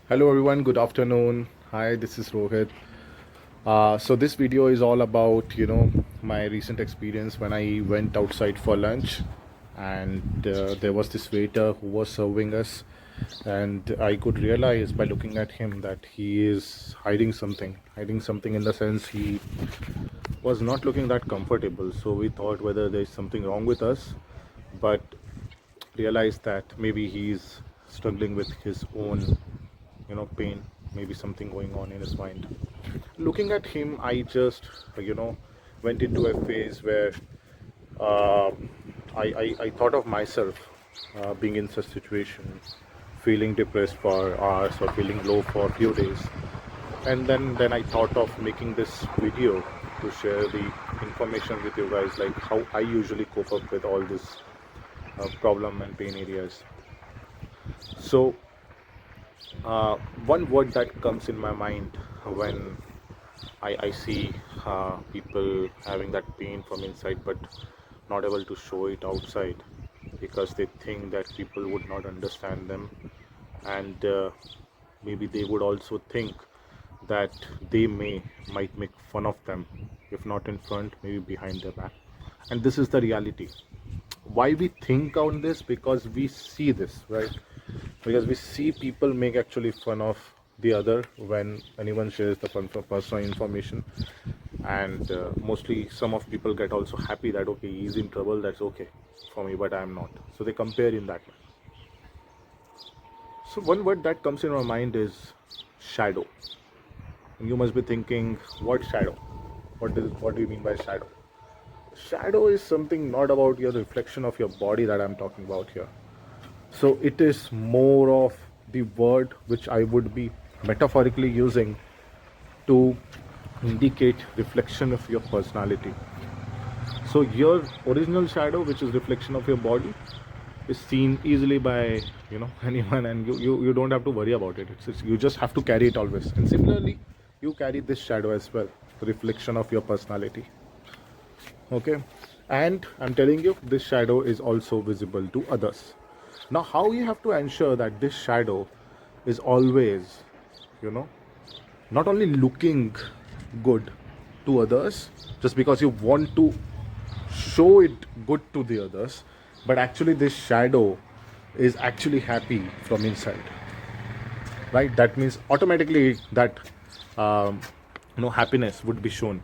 Hello everyone, good afternoon. Hi, this is Rohit. So this video is all about my recent experience when I went outside for lunch, and there was this waiter who was serving us, and I could realize by looking at him that he is hiding something in the sense he was not looking that comfortable. So we thought whether there is something wrong with us, but realized that maybe he's struggling with his own pain, maybe something going on in his mind. Looking at him, I just went into a phase where uh, I thought of myself being in such situation, feeling depressed for hours or feeling low for a few days. And then I thought of making this video to share the information with you guys, like how I usually cope up with all this problem and pain areas. So one word that comes in my mind when I see people having that pain from inside but not able to show it outside because they think that people would not understand them, and maybe they would also think that they might make fun of them, if not in front, maybe behind their back. And this is the reality. Why we think on this? Because we see this, right? Because we see people make actually fun of the other when anyone shares the fun for personal information, and mostly some of people get also happy that okay, he's in trouble, that's okay for me, but I'm not. So they compare in that way. So one word that comes in my mind is shadow. And you must be thinking, what shadow? What do you mean by shadow? Shadow is something not about your reflection of your body that I'm talking about here. So it is more of the word which I would be metaphorically using to indicate reflection of your personality. So your original shadow, which is reflection of your body, is seen easily by anyone, and you don't have to worry about it. You just have to carry it always. And similarly, you carry this shadow as well, the reflection of your personality. Okay, and I'm telling you, this shadow is also visible to others. Now how you have to ensure that this shadow is always you know not only looking good to others just because you want to show it good to the others, but actually this shadow is actually happy from inside, right? That means automatically that happiness would be shown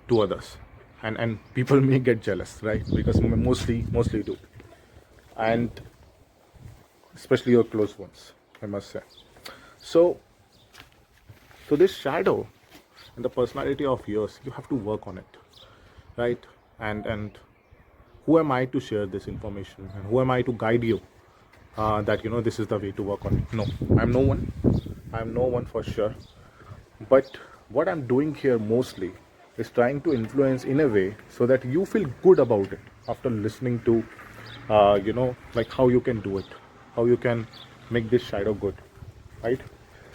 to others, and people may get jealous, right? Because mostly do, and especially your close ones, I must say. So so this shadow and the personality of yours, you have to work on it, right? And who am I to share this information, and who am I to guide you that this is the way to work on it? No, I'm no one. I'm no one for sure. But what I'm doing here mostly is trying to influence in a way so that you feel good about it after listening to like how you can do it, how you can make this shadow good, right?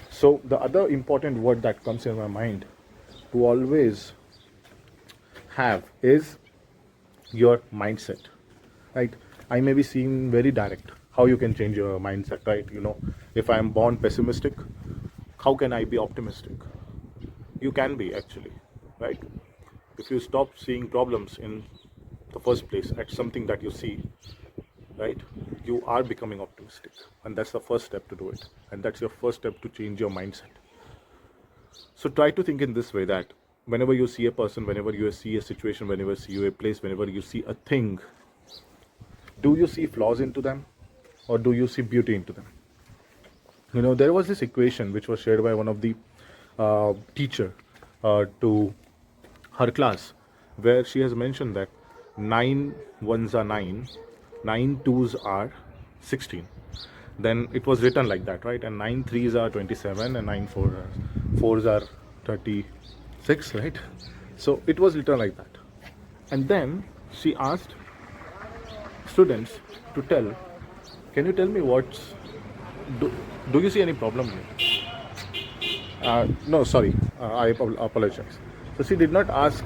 So the other important word that comes in my mind to always have is your mindset, right? I may be seeing very direct how you can change your mindset, right? If I am born pessimistic, how can I be optimistic? You can be actually, right? If you stop seeing problems in the first place at something that you see, right, you are becoming optimistic, and that's the first step to do it, and that's your first step to change your mindset. So try to think in this way, that whenever you see a person, whenever you see a situation, whenever you see a place, whenever you see a thing, do you see flaws into them, or do you see beauty into them? There was this equation which was shared by one of the teacher to her class, where she has mentioned that 9 ones are 9, 9 2s are 16. Then it was written like that, right? And 9 3s are 27, and 9 4s are 36, right? So it was written like that. And then she asked students to tell, can you tell me do, do you see any problem here? No, sorry, apologize. So she did not ask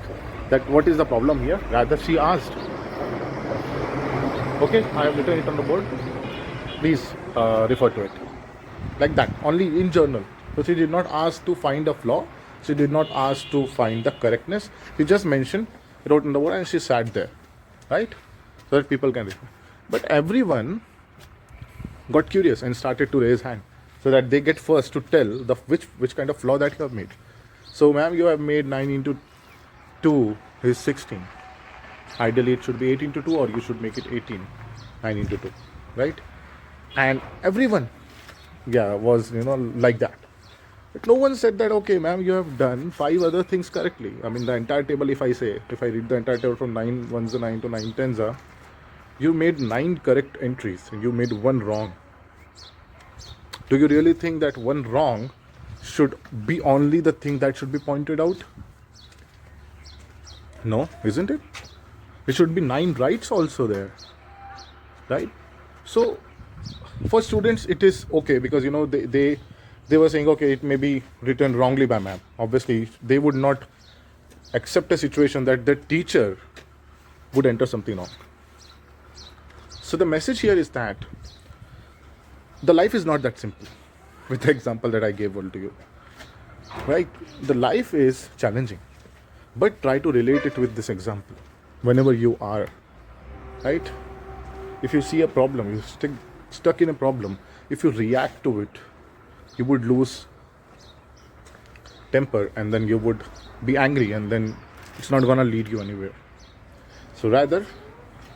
that what is the problem here. Rather, she asked, okay, I have written it on the board. Please refer to it. like that, only in journal. So she did not ask to find a flaw, she did not ask to find the correctness, she just mentioned, wrote in the board, and she sat there, right, so that people can read. But everyone got curious and started to raise hand, so that they get first to tell the which kind of flaw that you have made. So ma'am, you have made 9 into 2 is 16. Ideally it should be 8 into 2, or you should make it 18. 9 into 2, right? And everyone, yeah, was, like that. But no one said that, okay ma'am, you have done 5 other things correctly. I mean, the entire table, if I read the entire table from 9 ones are 9 to 9 tens are, you made 9 correct entries and you made 1 wrong. Do you really think that 1 wrong should be only the thing that should be pointed out? No, isn't it? It should be 9 rights also there, right? So for students it is okay, because they were saying, okay, it may be written wrongly by ma'am. Obviously they would not accept a situation that the teacher would enter something wrong. So the message here is that the life is not that simple, with the example that I gave all to you, right? The life is challenging, but try to relate it with this example whenever you are, right? If you see a problem, you stuck in a problem, if you react to it, you would lose temper, and then you would be angry, and then it's not gonna lead you anywhere. So rather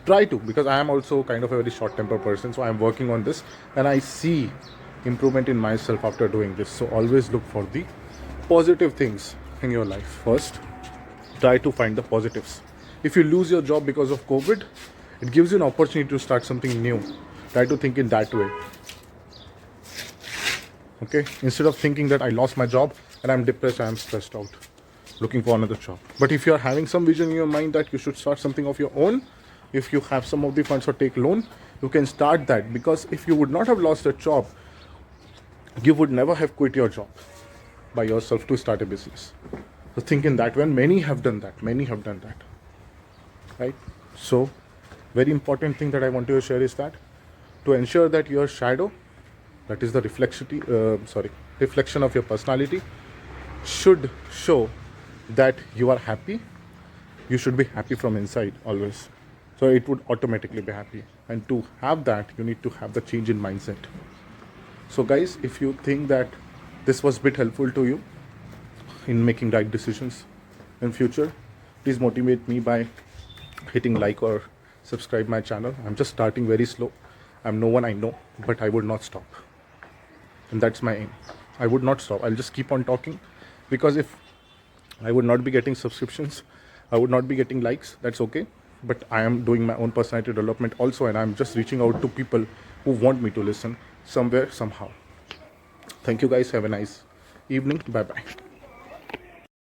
try to, because I am also kind of a very short temper person, so I am working on this, and I see improvement in myself after doing this. So always look for the positive things in your life first. Try to find the positives. If you lose your job because of COVID, it gives you an opportunity to start something new. Try to think in that way, okay, instead of thinking that I lost my job and I'm depressed, I'm stressed out, looking for another job. But if you're having some vision in your mind that you should start something of your own, if you have some of the funds or take loan, you can start that, because if you would not have lost a job, you would never have quit your job by yourself to start a business. So think in that way, and many have done that, right? So very important thing that I want to share is that to ensure that your shadow, that is the reflection of your personality, should show that you are happy. You should be happy from inside always, so it would automatically be happy. And to have that, you need to have the change in mindset. So guys, if you think that this was a bit helpful to you in making right decisions in future, please motivate me by hitting like or subscribe my channel. I'm just starting very slow. I'm no one, I know, but I would not stop, and that's my aim. I would not stop. I'll just keep on talking, because if I would not be getting subscriptions, I would not be getting likes, that's okay, but I am doing my own personality development also, and I'm just reaching out to people who want me to listen somewhere, somehow. Thank you guys, have a nice evening, bye bye.